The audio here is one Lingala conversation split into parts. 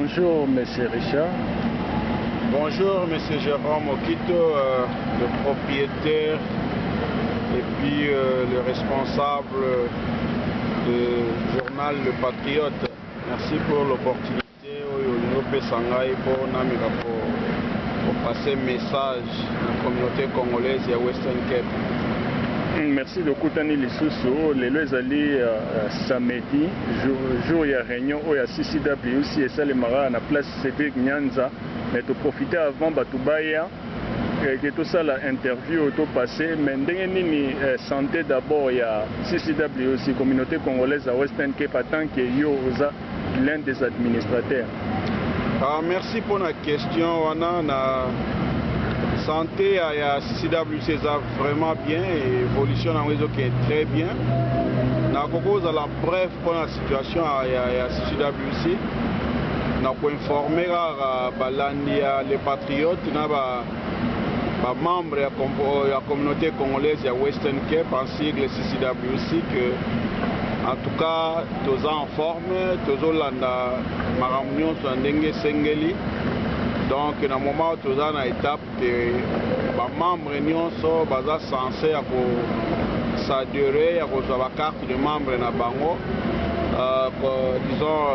Bonjour, Monsieur Richard. Bonjour, Monsieur Jérôme Okito, le propriétaire et puis le responsable du journal Le Patriote. Merci pour l'opportunité pour passer message à la communauté congolaise et à Western Cape. Merci de Koutani Lisusu. Les Loisali samedi, jour il réunion où il y a CCWC et ça les marins à la place Cédric Nyanza. Mais de profiter avant Batubaya que tout ça l'interview auto passé. Mais ni santé d'abord il y a CCWC communauté congolaise à Western Cape en tant que l'un des administrateurs. Merci pour la question. La santé à CCWC est vraiment bien et l'évolution dans le réseau qui est très bien. Nous avons la bref pour la situation à CCWC. Nous avons informé les patriotes, les membres de la communauté congolaise à Western Cape ainsi que le CCWC que en tout cas, tous en forme, tous en réunion sur Ndenge Sengeli. Donc, dans le moment où tous en étape que les membres sont censés s'adhérer à la carte de membres dans Bango, disons,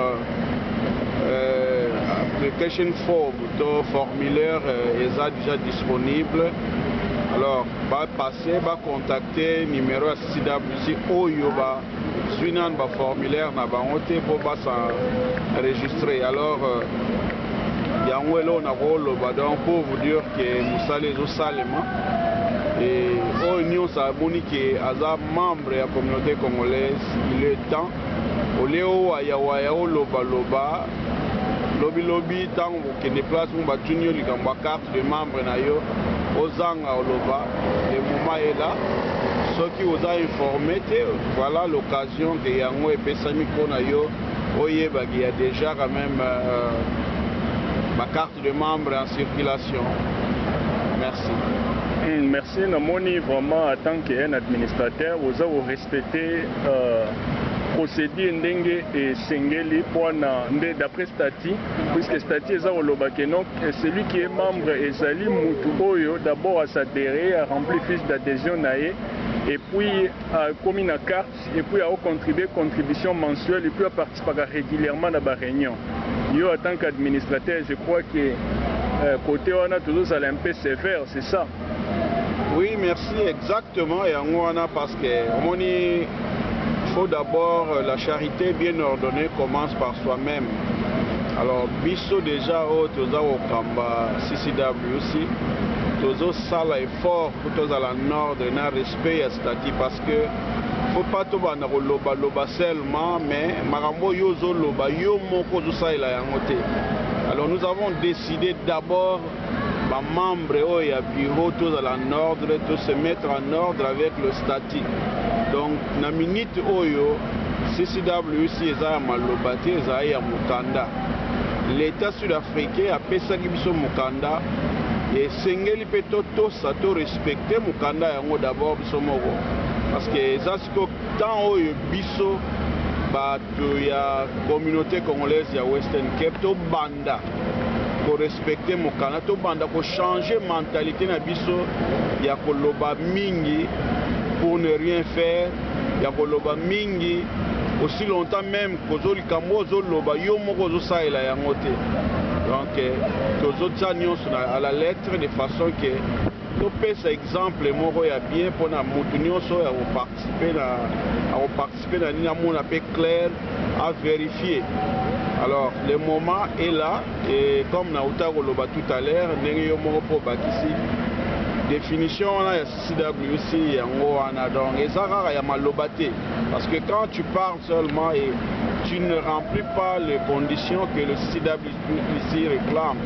application form, le formulaire est déjà disponible. Alors, va passer, va contacter le numéro à CCWC Oyoba. Suivant le formulaire pour s'enregistrer. Alors, il y a un pour vous dire que nous allons au Salema et l'Union Saboni qui est membre de la communauté congolaise, il est temps. Au Léo, Ayawayao, Loba Loba, Lobby Lobby, tant que des places où on junior les carte de membres nayo, Ozanga Loba, le moment est là. Ceux qui vous ont informé, voilà l'occasion que Yango et Pesami Konayo, il y a déjà quand même ma carte de membre en circulation. Merci. Merci, Namoni, vraiment en tant qu'un administrateur, vous avez respecté procédure Ndenge et Sengeli d'après Stati, puisque Stati est celui qui est membre et Zali Moutou d'abord à s'adhérer, à remplir fiche d'adhésion et puis à commis une carte et puis à contribuer contribution mensuelle et puis à participer régulièrement à la réunion. Yo, en tant qu'administrateur, je crois que côté on a toujours un peu sévère, c'est ça? Oui, merci, exactement. Et on a parce que il faut d'abord la charité bien ordonnée commence par soi-même. Alors, biso déjà au Kamba CCWC. Toujours ça l'effort pour tous à la nord de un respect à statut parce que faut pas tout loba loba seulement mais marambo yozo loba yo moko tout ça il a yangote. Alors nous avons décidé d'abord les membres et bureau tous à la nord de se mettre en ordre avec le statut. Donc na minute oyo CCWC eza malobati eza ya mukanda. L'État sud-africain a pesa biso mukanda. Et Sengeli peut tout respecter Mukanda yango d'abord biso moko parce que ça c'est que tant oyo biso bato ya communauté congolaise ya Western Cape to banda pour respecter Mukanda to banda pour changer mentalité na biso ya koloba mingi pour ne rien faire ya koloba mingi aussi longtemps même kozoli kambo zoloba yo moko zo saela yango te. Donc, tous autres agneaux sont à la lettre de façon que nous faisons exemple moro ya bien pour nous participer dans un monde clair à vérifier. Alors, le moment est là et comme nous avons dit tout à l'heure, nous avons définition là CCWC yango ana donc ezara ya malobate parce que quand tu parles seulement et tu ne remplis pas les conditions que le CCWC réclame,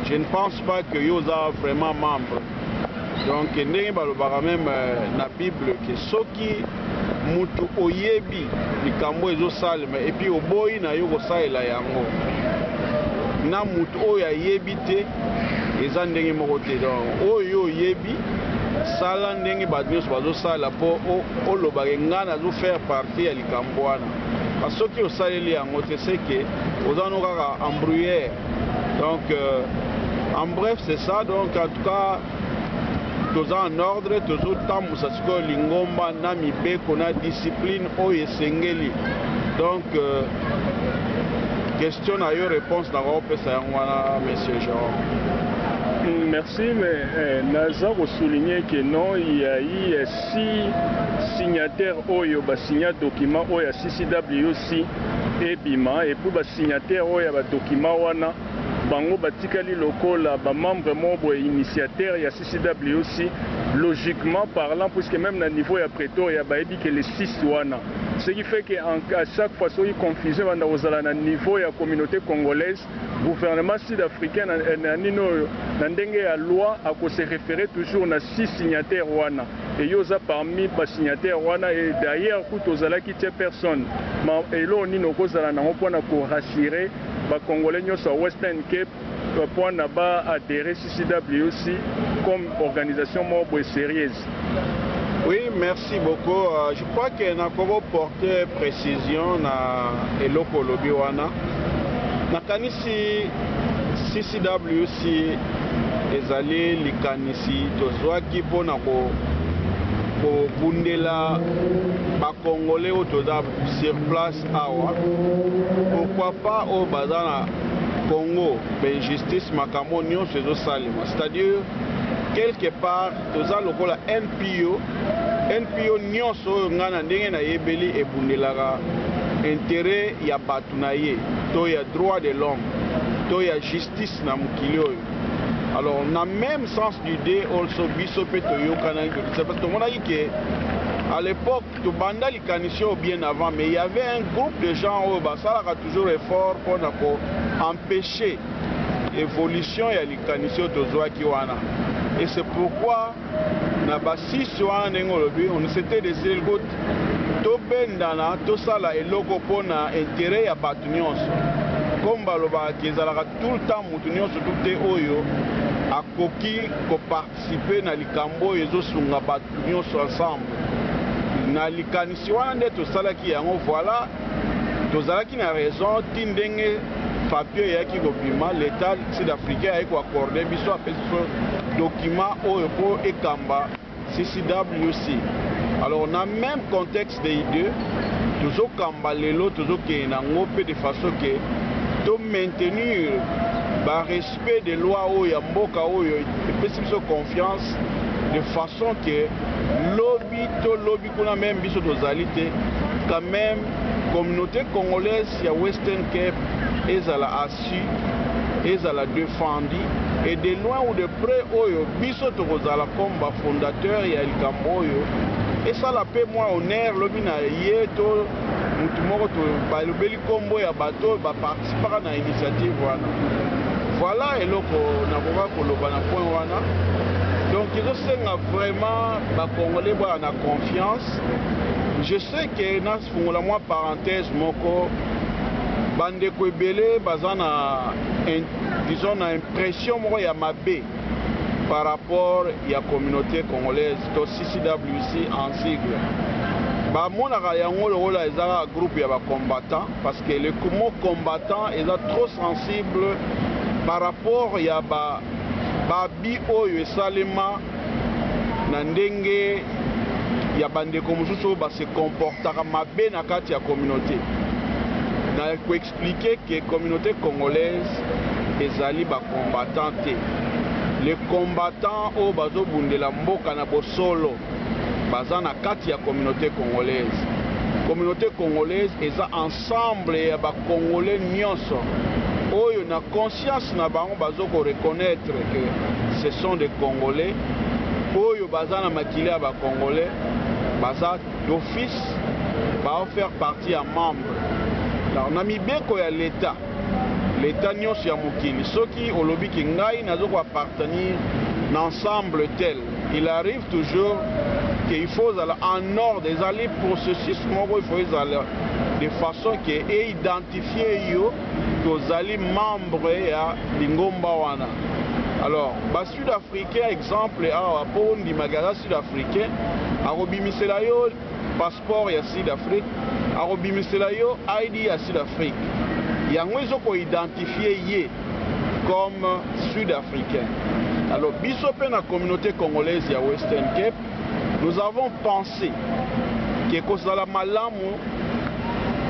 je ne pense pas que yoza vraiment membre. Donc ndenge balobaka même na Bible que soki mutu oyebi likambo ezosalema et puis oboyi na yo kosalela yango na mutu oyo ayebi te eza ndenge moko te. Donc oyo oyebi sala ndenge bato nyonso bazosala mpo olobaka ngai nazo faire partie ya likambo wana. parce que ceux qui saleli yango te c'est que aux anora embrouillé. Donc en bref c'est ça. Donc en tout cas tous en ordre, tous tam musasiko lingomba na mibeko na discipline o esengeli. Donc question à yo réponse na ko pesa yango monsieur Jean. Merci, mais Naza a souligné que non, il y a eu 6 signataires Oyo, signé document Oya CCWC et Bima, et pour les signataires Oya document Wana, Bango Batikali Lokola, membre membre initiateur, il y a CCWC, logiquement parlant, puisque même dans le niveau il y a Préto, il y a dit que les 6 Wana. Ce qui fait qu'à chaque fois, il y a confusion dans le niveau de la communauté congolaise. Le gouvernement sud-africain, dans la loi, a se référé toujours à 6 signataires. Et il y a parmi les signataires, et d'ailleurs, il y a personne. Et là, on a rassurer les Congolais sur Western Cape pour adhérer à CCWC comme organisation sérieuse. Oui, merci beaucoup. Je crois qu'il y a encore porté précision na eloko lobi wana. Nakanisi CCWC ezali likanisi tozwaki mpona kobundela bakongolais oyo toza sur place awa. Pourquoi pas oyo baza na Congo injustice makambo nyonso ezosalema. C'est-à-dire quelque part toza lokola NPO nyonso oyo nga na ndenge nayebeli ebundelaka intérêt ya bato na ye to ya droit de l'homme to ya justice na mokili oyo. Alors na même sens du dé also biso mpe toyokanaki tokisa parce que tomonaki ke à l'époque tobanda likanisi oyo bien avant, mais il y avait un groupe de gens oyo basalaka toujours effort mpona koempêcher évolution ya likanisi oyo tozwaki wana. Et c'est pourquoi na basisi wana ndenge olobi on s'était décidé que tobendana tosala eloko mpona intérêt ya bato nyonso. Comme balobaka ezalaka tout le temps motu nyonso tout te oyo akoki koparticiper na likambo oyo ezosunga bato nyonso ensemble. Na likanisi wana nde tosalaki yango. Voilà, tozalaki na raison ti ndenge papier eyaki kobima l'état sud-africain ayaki koaccorde biso apesi biso document oyo mpo ekamba CCWC. Alors na même contexte des deux tozokamba lelo tozokende nango mpe de façon ke to maintenir ba respect des lois oyo ya mboka oyo epesi biso confiance de façon que lobi kuna même biso tozali te quand même communauté congolaise ya Western Cape ezala assis ezala défendu et de loin ou de près oyo biso tokozala comme ba fondateur ya likambo oyo esala pe moi honneur lobi na ye to mutu moko to balobeli kombo ya bato baparticipaka na initiative wana. Voilà eloko nakoka koloba na point wana. Donc ezosenga vraiment bakongolais baya na confiance. Je sais que nafungola mwa parenthèse moko bandeko ebele baza na disons na impression moko ya mabe par rapport ya communauté congolaise to CCWC en sigle. Bamonaka yango lokola ezaka groupe ya bacombattants parce que le mot combattant eza trop sensible par rapport ya babi oyo esalema na ndenge ya bandeko mosusu oyo base comportaka mabe na kati ya communauté. Na koexpliquer que communauté congolaise ezali bacombattant te. Les combattants oyo bazobundela mboka na bosolo baza na kati ya communauté congolaise. Communauté congolaise eza ensemble ya bacongolais nyonso oyo na conscience na bango bazoko reconnaître que ce sont des congolais oyo baza na makili ya bacongolais baza d'office ba faire partie ya membre. Alors na mibeko ya l'état nyonso ya mokili soki olobi ki ngai nazoko appartenir na ensemble tel, il arrive toujours qu'il faut en ordre ezali processus moko il faut ezali de façon que identifier yo tozali membre ya lingomba wana. Alors ba sud-africain exemple awa po ndimaka sud-africain akobimisela yo passeport ya Sud-Afrique akobimisela yo ID ya Sud-Afrique. Yango ezoko identifier ye comme sud-africain. Alors biso pe na communauté congolaise ya Western Cape, nous avons pensé que kozala malamu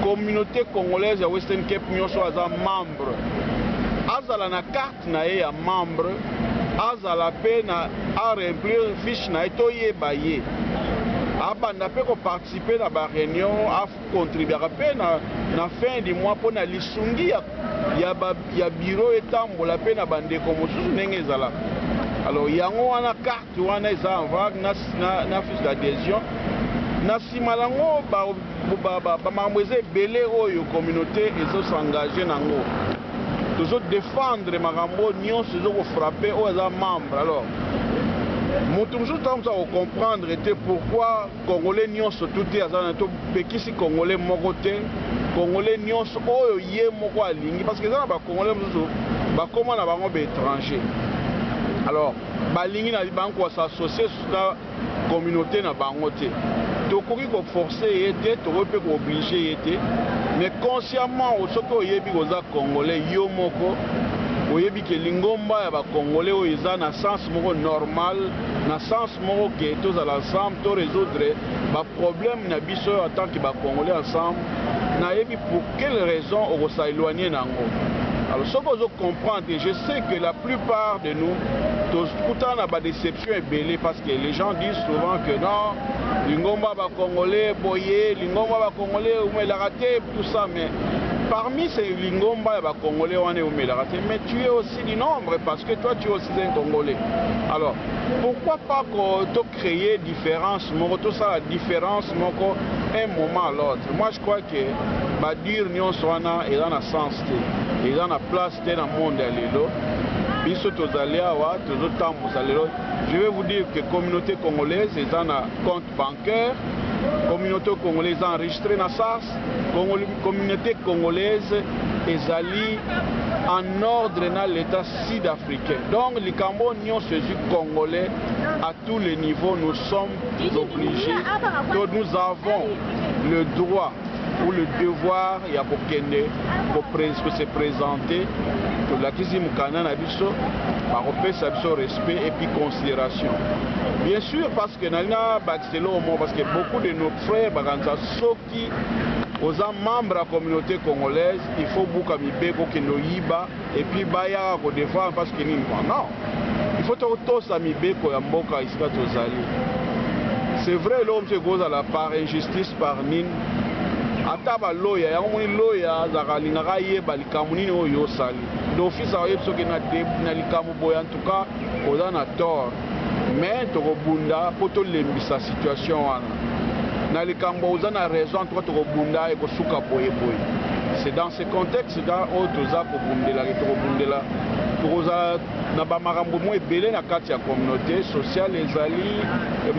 communauté congolaise ya Western Cape nyonso aza membre. Azala na carte na ye ya membre, azala pe na a remplir fiche na ye to yeba ye. Abanda pe ko participer na ba réunion, a contribuer pe na fin du mois pour na lisungi ya bureau etambola pe na bandeko mosusu ndenge ezala. Alors yango wana carte wana eza en vague na fiche d'adhésion. Na sima lango ba mamweze ebele oyo communauté ezo s'engager nango. Toujours défendre makambo nyonso ezo frapper oyo eza membre. Alors moto mosusu ntango mosusu akokomprendre ete pourquoi congolais nyonso tuti aza na to pekisi congolais moko te, congolais nyonso oyo ye moko alingi, parce que eza na bacongolais mosusu bakoma na bango baétranger. Alors balingi na bango s'associer na communauté na bango te, tokoki koforce ye te, tokoki mpe kooblige ye te, mais consciemment soki oyebi koza congolais yo moko oyebi ke lingomba ya bakongolais oyo eza na sens moko normal, na sens moko ke tozala ensemble to résoudre baproblème na biso en tant que bakongolais ensemble, nayebi pour quelle raison okosa éloigner nango. Alors ce que je comprends, je sais que la plupart de nous, tout le temps, déception est belle parce que les gens disent souvent que non, lingomba ba congolais boyé, lingomba ba congolais ou la raté, tout ça, mais parmi ces lingomba ba congolais on est ou la raté, mais tu es aussi du nombre parce que toi tu es aussi un congolais. Alors pourquoi pas créer différence, tout ça la différence, un moment à l'autre. Moi je crois que bah dire nion soana et dans la sens et dans la place dans le monde à l'élo. Biso tozalia wa tozotam mozalelo. Je vais vous dire que communauté congolaise est dans un compte bancaire, communauté congolaise enregistrée dans SARS, communauté congolaise est allée en ordre dans l'état sud-africain. Donc les Camerounais sont congolais à tous les niveaux, nous sommes obligés, que nous avons le droit ou le devoir ya kokende pour se présenter to la kizimu kana na biso ba kopesa biso respect et puis considération. Bien sûr parce que nalina baxelo mo parce que beaucoup de nos frères bakanza soki aux membres de la communauté congolaise, il faut beaucoup mibeko keno yiba et puis baya ko défendre parce que non. Il faut tous amibeko ya mboka isika tozali. C'est vrai l'homme se cause à la part injustice par nin. Ataba loya ya moni loya zakalingaka yeba likamu nini oyo sali d'office ayebi soki na likamu boya en tout cas oza na tort mais tokobunda po tolembisa situation wana na likambo oza na raison en tout cas tokobunda ekosuka boyeboye. C'est dans ce contexte là oyo toza kobundela tokobundela tokoza na bamakambo mo ebele na kati ya communauté sociale ezali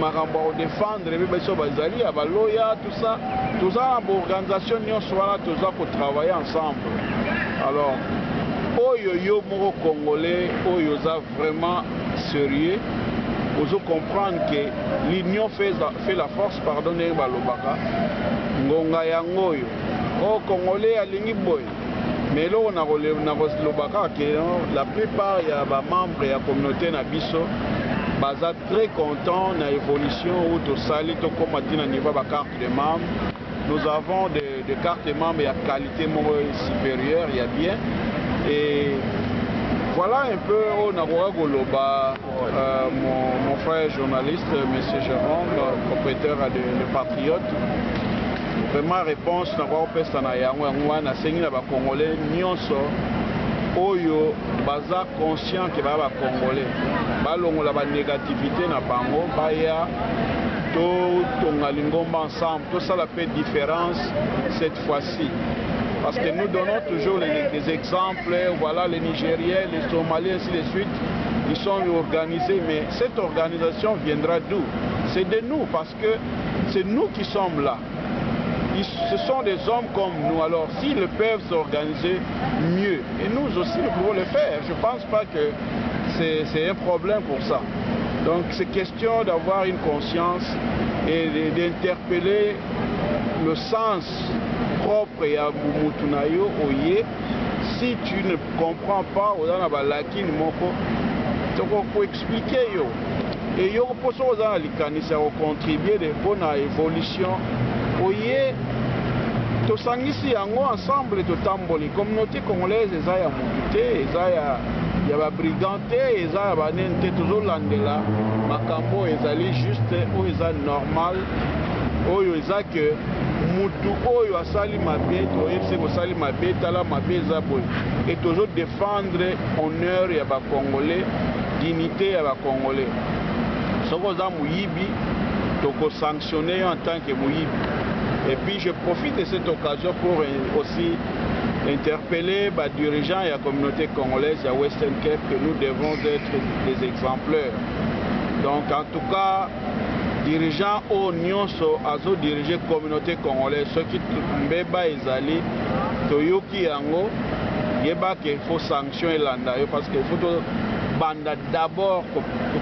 makambo ya kodefendre mpe biso bazali ya baloya tout ça toza na baorganisation nyonso wana toza kotravailler ensemble. Alors oyo yo moko congolais oyo oza vraiment sérieux ozo comprendre que l'union fait la force, pardon ndenge balobaka ngonga yango oyo o congolais alingi boye. Mais là, on a que la plupart des membres de la communauté Nabiso sont très contents de l'évolution où tout sali, tout comme à niveau de carte de membres. Nous avons des cartes de membres à qualité supérieure, il y a bien. Et voilà un peu on a mon frère journaliste, M. Jérôme, propriétaire de Patriote. Vraiment réponse na kwa pesa na yango wana sengi na ba congolais nyonso oyo baza conscient que ba congolais balongola ba négativité na bango baya to tonga lingomba ensemble tout ça la fait différence cette fois-ci parce que nous donnons toujours des exemples, voilà les Nigériens, les Somaliens ainsi de suite, ils sont organisés, mais cette organisation viendra d'où? C'est de nous parce que c'est nous qui sommes là. Ce sont des hommes comme nous, alors s'ils peuvent s'organiser mieux, et nous aussi nous pouvons le faire. Je ne pense pas que c'est un problème pour ça. Donc c'est question d'avoir une conscience et d'interpeller le sens propre ya mutu na yo oye. Si tu ne comprends pas ozana balaki moko toko ko expliquer yo et yo poso ozana likanisa ko contribuer de bonne évolution oye to sangisi yango ensemble to tamboli communauté congolaise eza ya mutu eza ya ba brigante eza ya banente tozolandela makambo ezali juste o eza normal oyo eza que mutu oyo asali mabe toyebise kosali mabe tala mabe eza boye et toujours défendre honneur ya bacongolais dignité ya bacongolais soki oza moyibi tokosanctionne yo en tant que moyibi. Et puis je profite de cette occasion pour aussi interpeller les dirigeants et la communauté congolaise à Western Cape que nous devons être des exemplaires. Donc en tout cas dirigeants au nyonso azo diriger communauté congolaise ceux qui mbeba ezali toyoki yango yeba qu'il faut sanctionner landa parce qu'il faut banda d'abord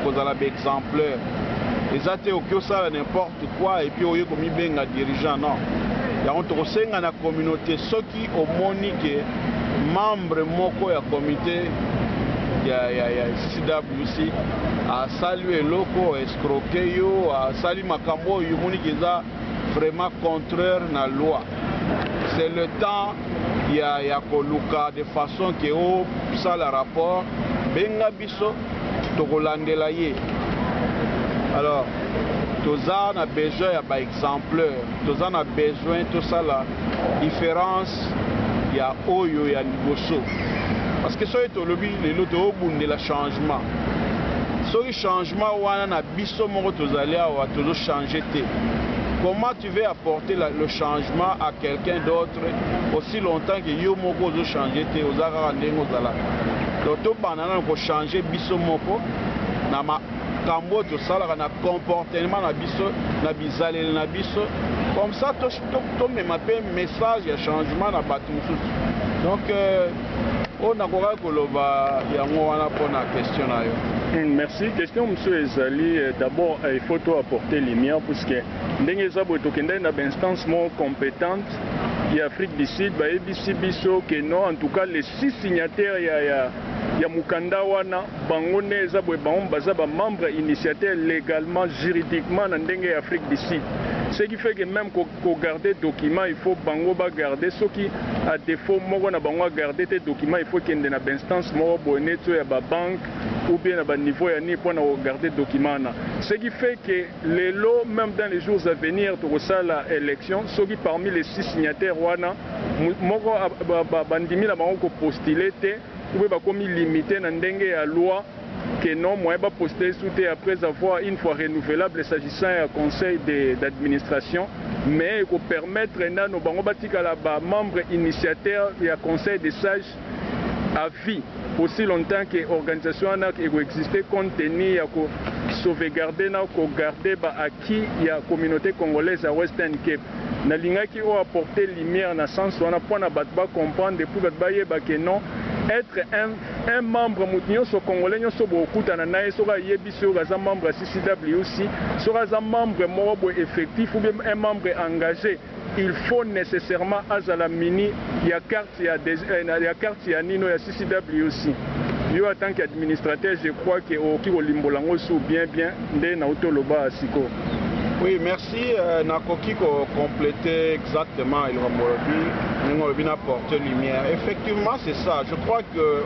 kozala exemplaire ezate okosala n'importe quoi et puis oyo komi benga dirigeant non yango tokosenga na communauté soki omoni ke membre moko ya comité ya CCWC asali eloko escroquer yo asali makambo oyo moni keza vraiment contraire na loi. C'est le temps ya koluka de façon que o sala rapport benga biso tokolandela ye. Alors toza na besoin ya ba exemplaire toza na besoin tout ça la différence ya oyo ya liboso parce que soki tolobi lelo tobundela changement soki changement wana na biso moko tozali awa tozo changer te. Comment tu veux apporter le changement à quelqu'un d'autre aussi longtemps que yo moko ozo changer te ozaka ndenge ozala donc to banana ko changer biso moko na ma kambo to salaka na comportement na biso na bizaleli na biso comme ça to mema pe message ya changement na bato mosusu. Donc on a koka koloba yango wana pona question na yo. Merci. Question monsieur Ezali, d'abord il faut apporter lumière parce que ndenge ezabo tokenda na instance more compétente ya Afrique du Sud ba ebisi biso que non en tout cas les 6 signataires ya mukanda wana bango ne ezabo bango baza ba membre initiateur légalement juridiquement na ndenge ya Afrique du Sud. Ce qui fait que même qu'on garder documents, il faut bango ba garder ce qui à défaut moko na bango garder tes documents, il faut qu'il y ait une instance moko bonne to ya ba banque ou bien à niveau ya ni pour garder documents. Ce qui fait que les lots même dans les jours à venir pour ça la élection, ceux qui parmi les 6 signataires wana moko bandimi la bango ko postuler te ou ba komi limité na ndenge ya loi que non, moi, je vais poster sous après avoir une fois renouvelable s'agissant du conseil d'administration, mais il faut permettre à nos membres initiateurs du conseil des sages à vie, aussi longtemps que l'organisation a existé, compte tenu de sauvegarder, de garder acquis la communauté congolaise à Western Cape. Na linga qui a apporté lumière dans le sens où on a pas comprendre depuis que non être un membre so congolais so beaucoup na so yebi so un membre CCWC so un membre moro effectif ou bien un membre engagé il faut nécessairement azala mini ya carte ya carte ya nino ya CCWC. Yo en tant qu'administrateur je crois que au ki olimbolango sou bien nde na utoloba siko. Oui, merci. Nakoki ko compléter exactement il va apporter lumière. Effectivement, c'est ça. Je crois que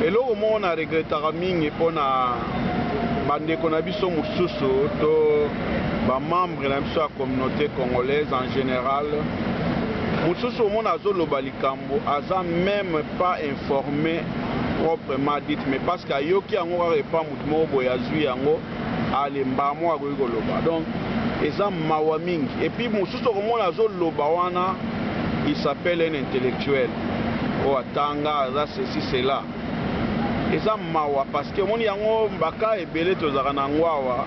et là au moins on a regretté mingi pour na bande qu'on a biso mususu to ba membre de la communauté congolaise en général. Mususu au monde azo lobalikambo aza même pas informé proprement dit mais parce que yoki ango pas mutumo boyazui yango alembamo akoyikoloba donc eza mawa mingi et puis mosusu okomona azoloba wana il s'appelle un intellectuel o atanga aza ceci cela eza mawa parce que omoni yango mbaka ebele tozaka na yango awa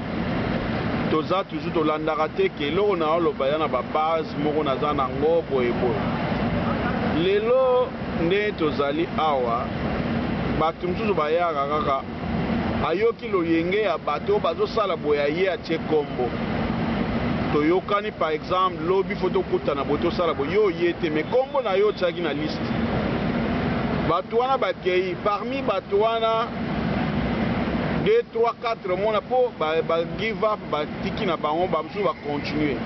toza toujours tolandaka te ke eloko na oloba ya na babase moko naza nango boyeboye lelo nde tozali awa bato mosusu bayaka kaka ayoki loyenge ya bato bazosala boya ye atie kombo toyokani par exemple lobi photo kutana boto sala bo yo yete mais kombo na yo tsaki na liste bato wana bakei parmi bato wana 2 3 4 mona po ba give up batiki na bango bamusu ba continuer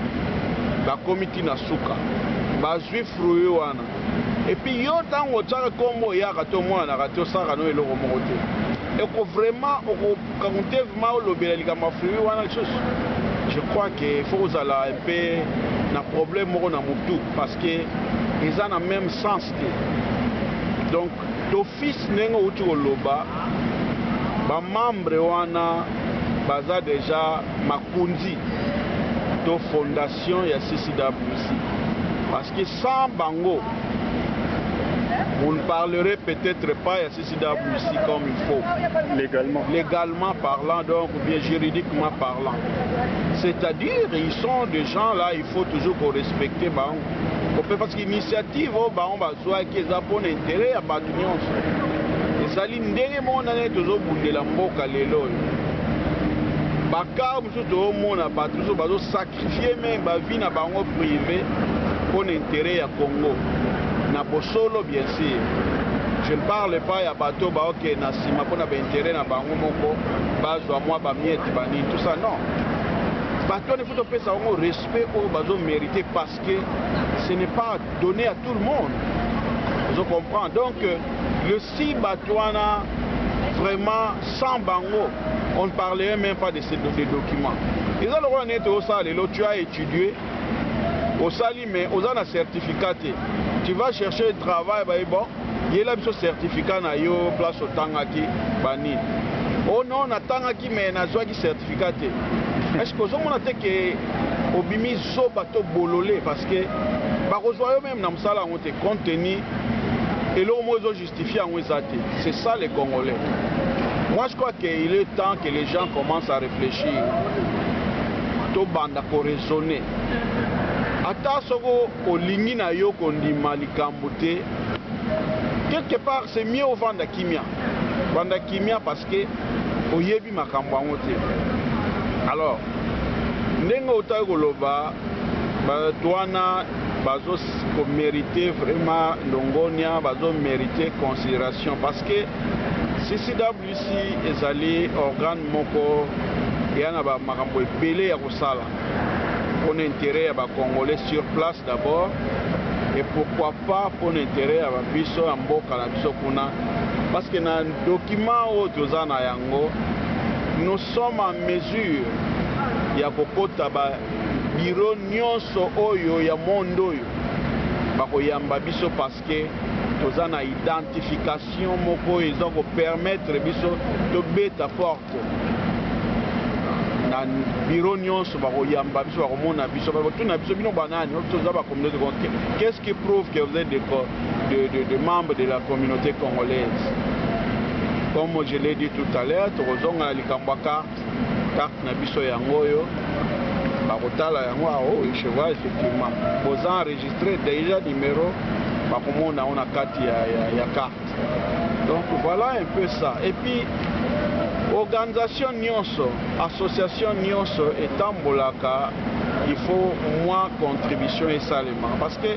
ba komiti na suka ba zwi fruit wana et puis yo tango tsaka kombo ya ka to mona na ka to saka no eloko moko te et ko vraiment ko compter vraiment lobela likama fruit wana chose. Je crois qu'il faut que un peu un problème parce que ils ont le même sens. Donc, d'office, nous avons les membres ont déjà makundi de fondation et CCWC. Parce que sans Bango, vous ne parlerez peut-être pas à CCWC comme il faut. Légalement parlant, donc, ou bien juridiquement parlant. C'est-à-dire, ils sont des gens là, il faut toujours qu'on respecte. Parce que l'initiative, on va soit qu'ils ont bon intérêt à l'union. Et ça, c'est ce qu'on a toujours boudé la mboka lelo. Baka, on a toujours sacrifié même la vie privée pour l'intérêt à Congo. Na bosolo bien sûr. Je ne parle pas ya bateau ba ok na sima pour na intérêt na bango moko bazwa moi ba miette bani tout ça non. Bateau il faut penser au respect au bazo mérité parce que ce n'est pas donné à tout le monde. Je comprends. Donc le si batouana vraiment sans bango, on ne parlait même pas de ces documents. Ils ont le droit d'être au sale, tu as étudié au sali mais aux a certificat. Tu vas chercher un travail, bon, il y a un certificat na yo place au tangaki bani. Oh non, na tangaki mais na zoaki certificat. Est-ce que vous avez que obimi zo bato bololé parce que par aujourd'hui même na msala on te contenu et l'homme ont justifié en wezate. C'est ça les Congolais. Moi je crois qu'il est temps que les gens commencent à réfléchir. To banda ko raisonner. Ata soko olingi na yo kondima likambo te. Quelque part c'est mieux au vanda kimia. Vanda kimia parce que oyebi makambo yango te. Alors ndenge otayi koloba batwana bazo mériter vraiment longonia, bazo mériter considération parce que CCWC ezali organe moko yana ba makambo ebele ya kosala. Pour l'intérêt à Congolais sur place d'abord et pourquoi pas pour l'intérêt à Biso en Boka na Biso kuna parce que dans le document autoza na yango nous sommes en mesure ya kokota ba biro nyonso oyo ya mondo oyo bakoyamba biso parce que toza na identification moko ils ont permettre biso to beta porte na biro nyonso bakoyamba biso bakomona biso batuna biso bino banani toza ba communauté congolaise. Qu'est-ce qui prouve que vous êtes de membres de la communauté congolaise? Comme je l'ai dit tout à l'heure, tozonga na likambo carte na biso yango yo bakotala yango oh je vois effectivement vous enregistrez déjà numéro bakomona on a carte ya carte. Donc voilà un peu ça. Et puis organisation nyonso, association nyonso etambolaka, il faut moins contribution et salement parce que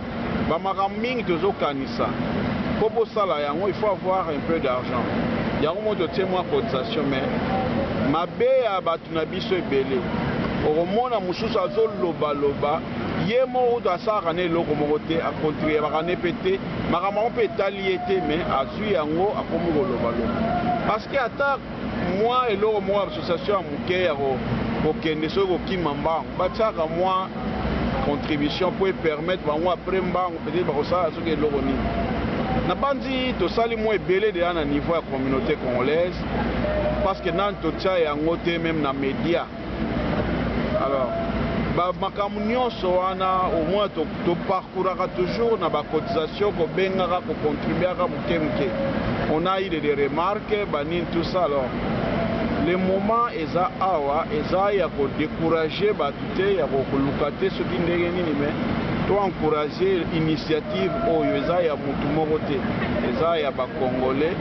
bamakaming tozo kanisa pour sala yango il faut avoir un peu d'argent. Yango moto tie moins cotisation mais mabe ya batu na biso ebele okomona mususu azoloba ye moko to asaka na eloko moko te acontribuer bakane pete makambo mpe etali ye te mais azwi yango akomi koloba parce que ata moi eloko moko association ya moke ya kokende soki kokima mbango batiaka mwa contribution po epermettre bango après mbango peut-être bakosala soki eloko nini na bandi tosali mwa ebele deya na niveau ya communauté congolaise parce que nani totia yango te même na média. Alors makambo nyonso wana au moins toparcouraka toujours na bacotisation kobengaka kocontribuaka moke. On a eu des remarques banini tout ça. Alors le moment eza awa eza ya kodécourager batu te ya kokoluka te soki ndenge nini mais to encourager initiative oyo eza ya mutu moko te eza ya bacongolais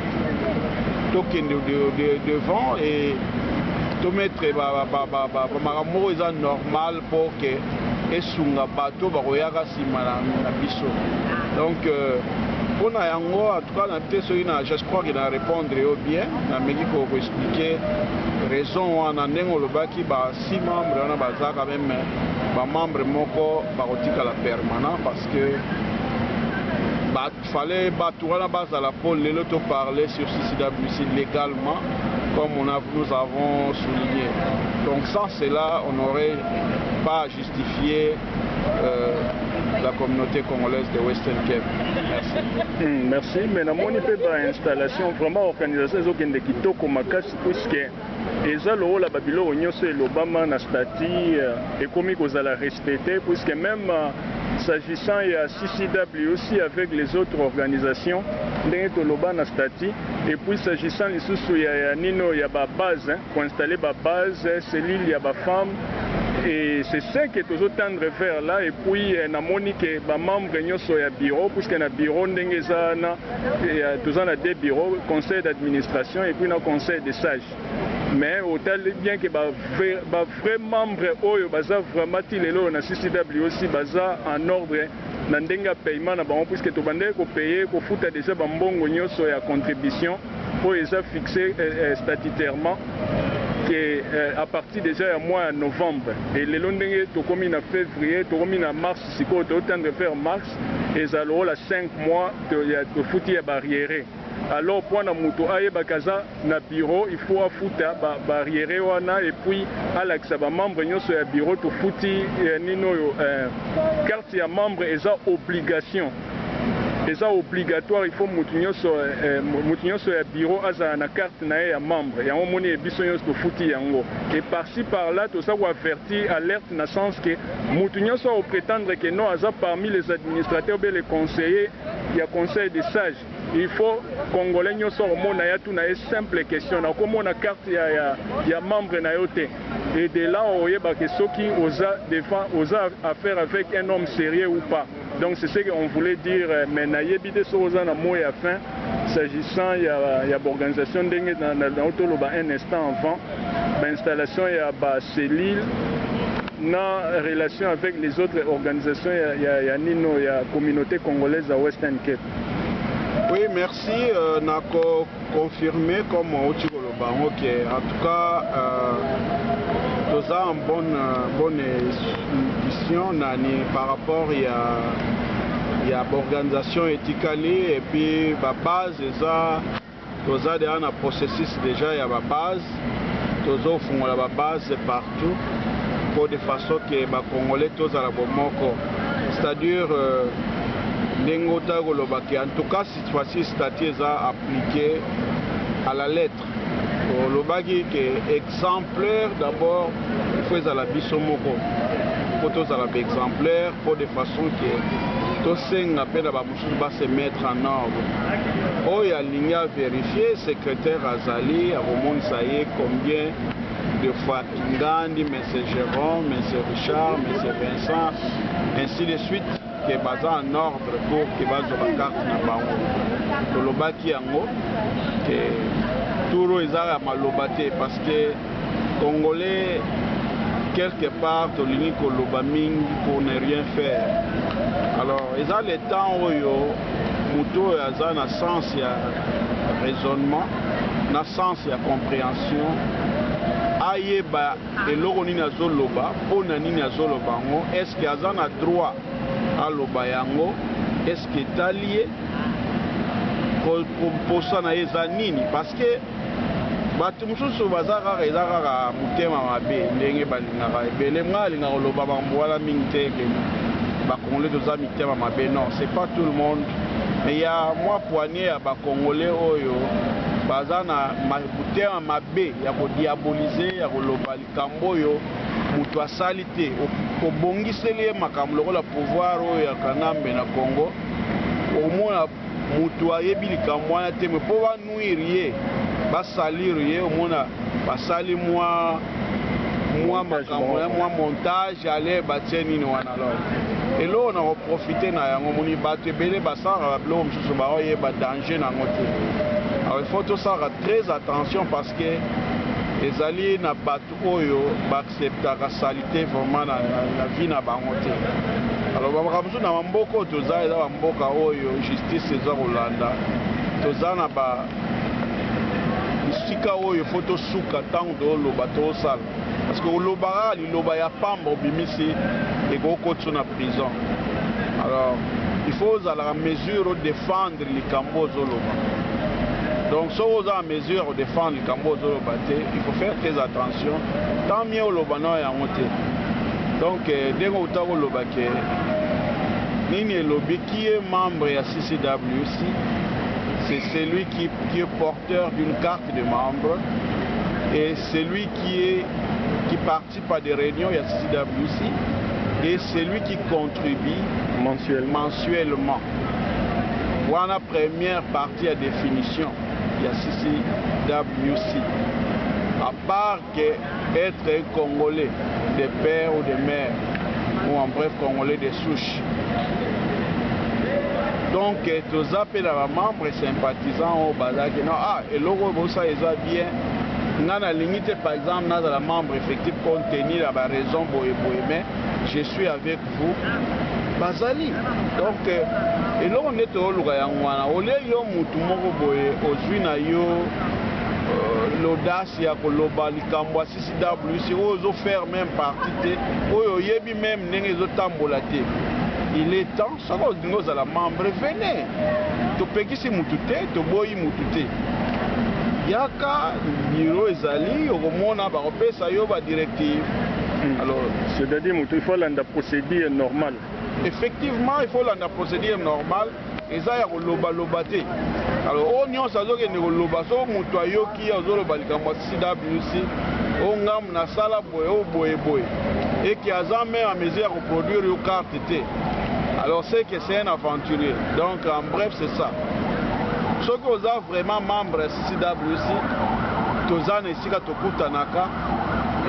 tokende devant et to mettre makambo eza normal pour que esunga bato bakoyaka nsima na biso. Donc mpona yango en tout cas na te soki na je crois que na répondre yo bien na meki koexplike raison wana ndenge olobaki ba 6 membres wana baza quand même bamembre moko bakotikala permanent parce que fallait bato wana bazala mpo lelo to parler sur CCWC légalement comme nous avons souligné. Donc sans cela on n'aurait pas justifié la communauté congolaise de Western Cape. Merci. Merci. Mais na moni pe ba installation vraiment organisation ezokende kitoko makasi puisque eza lo la babilo nyonso elobama na statut ekomi kozala respecté puisque même s'agissant ya CCW aussi avec les autres organisations ndenge toloba na statut et puis s'agissant lisusu ya nino ya ba base pour installer ba base cellule ya ba femmes. Et c'est ça que nous tendre vers là. Et puis, nous avons dit que les membres du bureau, puisque le bureau, nous avons deux bureaux, conseil d'administration et puis le conseil des sages. Mais autant bien que les vrais membres, vraiment, na CCW aussi, en ordre, dans le paiement, puisque nous avons payé, nous avons déjà des contribution pour les fixer statutairement. À partir déjà du mois de novembre et les londoniens sont commis en février, sont commis en mars, c'est quoi autant de faire mars et ça aura 5 mois de foutre barrière. Alors pour na muto aye bakaza na bureau il faut foutre barrière wana et puis à l'accès ba membre nyonso ya bureau to fouti nino carte ya membre eza obligation. C'est obligatoire, il faut que le bureau ait une carte de membre. Il y a un monnaie et par-ci par-là, tout ça va avertir, alerte dans le sens que nous soit prétendre que non, parmi les administrateurs et les conseillers, il y a conseil des sages. Il faut que les Congolais soient une simple question. Comment on a carte, il y a membre et de là, on voit que ceux qui osent affaire avec un homme sérieux ou pas. Donc c'est ce qu'on voulait dire, mais il y a des choses à la fin, s'agissant il y a l'organisation un instant avant, l'installation il y a la cellule, en relation avec les autres organisations, il y a la communauté congolaise à Western Cape. Oui, merci. On a confirmé comme en tout cas, nous avons une bonne vision par rapport à l'organisation éthicale et puis la base, nous avons un processus déjà, il y a la base, nous avons la base partout pour de façon que les Congolais tous à la bomoko. C'est-à-dire, en tout cas, cette fois-ci, le statut est appliqué à la lettre. Le bagage est exemplaire d'abord, il faut que la bisomoko. Il faut que exemplaire pour de façon que tous ces appels va se mettre en ordre. Oh, il y a ligne à vérifier, secrétaire Azali, à Romon Saye, combien de fois Kingandi, M. Jérôme, M. Richard, M. Vincent, ainsi de suite. Qui est basé en ordre pour que la carte na bango. Le baki yango que tout ezala malobate parce que Congolais quelque part tolini koloba mingi pour ne rien faire. Alors ils ont le temps oyo muto yaza na sens ya raisonnement, na sens ya compréhension. Ayeba eloko nini azoloba, pona nini azoloba ngo, est-ce que aza na droit aloba yango, est-ce que est allié pour ça na eza nini parce que bato mosusu baza kaka eza kaka motema mabe ndenge balingaka ebele nga alingaka koloba bambwala mingi te ke bakongolais toza mitema mabe. Non, c'est pas tout le monde, mais il y a mwa poignée ya bakongolais oyo baza na motema mabe ya kodiabolize ya koloba likambo oyo mutu asali te obongiseli ye makambo lokola pouvoir oyo ya Kanambe na Congo omona mutu ayebi likambo wana te me mpo banuire ye basalire ye omona basali mwa makambo mwa montage ale batie nini wana alors eloko na koprofite na yango moni bato ebele basalaka biloko mosusu baoyeba danger nango te. Alors il faut tout ça très attention parce que ezali na bato oyo baacceptaka salité vraiment na vie na bango te. Alors bamakambo na bamboka toza eza bamboka oyo justice eza kolanda, toza na bisika oyo fo tosuka ntango tooloba tosala, parce que olobaka liloba ya pamba obimisi ekokotisa na prison. Alors il faut ozala en mesure de défendre likambo ozoloba. Donc si vous êtes en mesure de défendre le Cambodge, il faut faire très attention. Tant mieux le bano est en monté. Donc dès que vous avez le baquet, Nini Lobby qui est membre de la CCWC, c'est celui qui est porteur d'une carte de membre et celui qui participe à des réunions de la CCWC et celui qui contribue mensuellement. Voilà la première partie à définition. Il y a CCWC. À part être un Congolais de père ou de mère, ou en bref Congolais de souche. Donc, tous appels à membres et sympathisants au Bazar qui et l'euro, ça est bien. Dans la limite, par exemple, dans la membre effectif compte tenu la raison mais je suis avec vous. Bazali. Donc, et là on est au Lugayangwana. Au lieu de tout le monde l'audace ya koloba likambo ya CCWC ozo faire même partie oyo yebi même ndenge ezotambola te. Il est temps ça nous à la membre venez. Topekisi mutu te, toboyi mutu te. Yaka biro ezali okomona ba kopesa yo ba directive. Alors, c'est-à-dire il faut la procédure normale. Effectivement, il faut la procédure normale. Et ça, il y a lobate. Alors, on y a un lobaso, mutoyo qui a zoloba likambo CCWC, on ngam na sala boye. Et qui a jamais à mesure de produire une carte T. Alors, c'est que c'est un aventurier. Donc, en bref, c'est ça. Ceux qui sont vraiment membres de CCWC, tous en ici à Tokutanaka,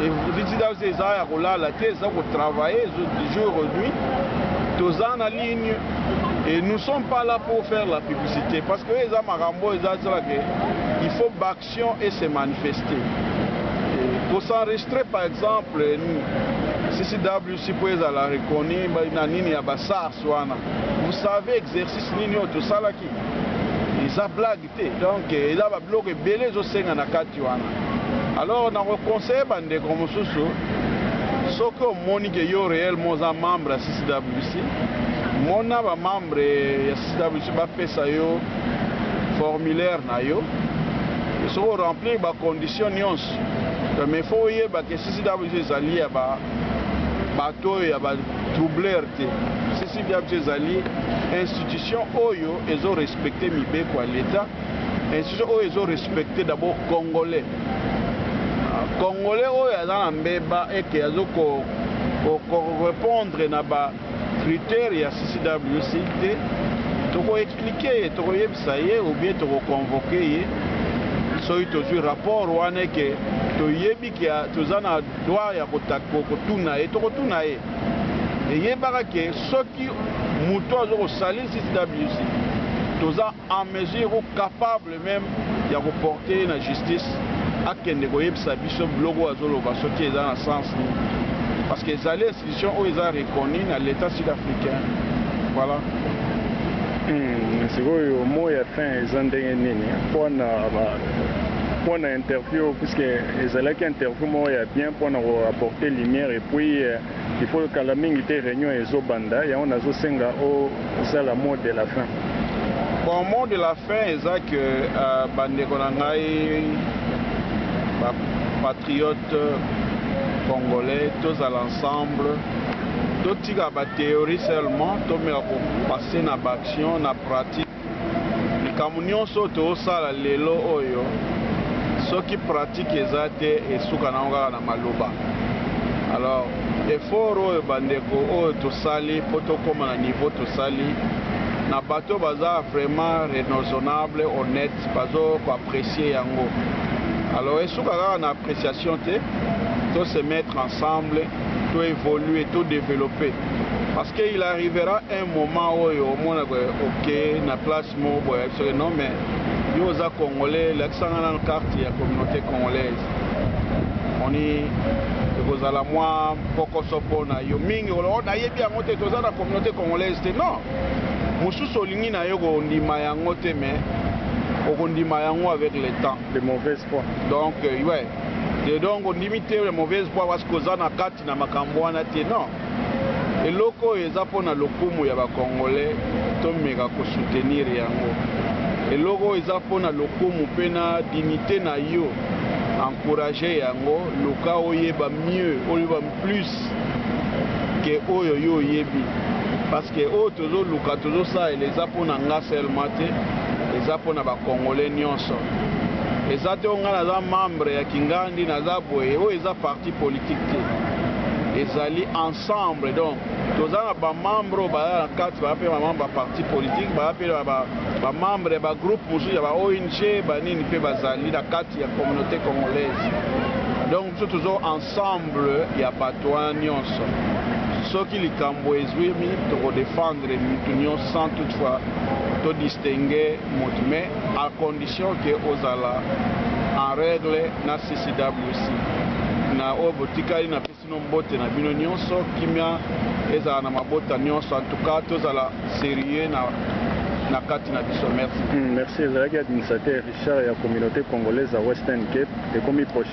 et CCWC, ils ont la thèse, ils ont travaillé du jour au nuit. Tous en ligne et nous ne sommes pas là pour faire la publicité parce que les Amarambo, il faut d'action et se manifester. Et pour s'enregistrer par exemple, CCWC pour la reconnaître, vous savez exercice nini tout ça là qui ils a blagué donc il a bloqué belé zo senga na katiwana. Alors on a conseillé bande comme soso ce que Monique est réellement un membre de la CCWC, mon membre de la CCWC va faire ça formulaire na yo, et so remplir les conditions mais il faut que la CCWC s'allie à bateau et à troubler CCWC s'allie institution oyo ils ont respecté Mibé quoi l'État, institution oyo ils ont respecté d'abord Congolais. Congolais oyo dans mbeba et qui azo ko répondre na ba critères ya CCWC to ko expliquer to ko yebisa ye ou bien to ko convoquer ye so ito ju rapport wane ke to yebi ki to zana droit ya ko tuna e to ko tuna e yebaka ke soki muto azo ko salir CCWC to za en mesure ou capable même ya ko porter la justice akende koyebisa biso blogo azoloba soki eza na sens parce que ezali institution oyo eza reconnue na l'état sud-africain. Voilà. Sikoyo mot ya fin eza ndenge nini mpona interview puisque ezalaki interview moko ya bien mpona koapporter lumière et puis il faut kala mingi te réunion ezobanda yango nazosenga osala mot de la fin. Bon, mot de la fin eza que bandeko na ngai patriotes congolais, tous à l'ensemble, tout la théorie seulement, tout mais passer na action, na pratique. Les camions sont au sala lelo oyo, ceux qui pratiquent les actes et ceux qui na maloba. Alors, effort oyo bandeko oyo to sali, poto comme na niveau to sali, na bateau baza vraiment raisonnable, honnête, bazo ko apprécier yango. Alors, il faut avoir une appréciation, tout se mettre ensemble, tout évoluer, tout développer. Parce qu'il arrivera un moment où au moins, ok, na place non mais nous sommes Congolais, l'accent dans la carte de la communauté congolaise. oni ekozala mwa pokoso mpona yo mingi nayebi yango te toza na communauté congolaise te non mosusu olingi na yo kondima yango te mais okondima yango avec le temps de mauvaise foi donc ouais et donc ondimi te de mauvaise foi parce que oza na kati na makambo wana te non eloko oyo eza mpona lokumu ya bakongolais tomeka kosoutenir yango eloko oyo eza mpona lokumu mpe na dignité na yo encourager yango luka oyeba mieux oyeba plus que oyo yo oyebi parce que oyo tozoluka tozosalela eza mpona nga seulement te eza mpona bakongolais nyonso eza te onga naza membre ya kingandi naza boye oyo eza parti politique te ezali ensemble donc toza na bamembre oyo baza na kati baya mpe bamembre ya parti politique baya mpe bamembre ya bagroupe mosusu ya ba ONG banini mpe bazali na kati ya communauté congolaise donc biso toza ensemble ya bato wana nyonso soki likambo ezwimi tokodefendre mitu nyonso sans toutefois todistingue motu mais à condition ke ozala en règle na CCWC na oyo botikali na pesino mbote na bino nyonso kimia ezala na mabota nyonso en tout cas tozala sérieux na kati na biso merci. Merci ezalaki administrateur Richard ya communauté congolaise à Western Cape ekomi proche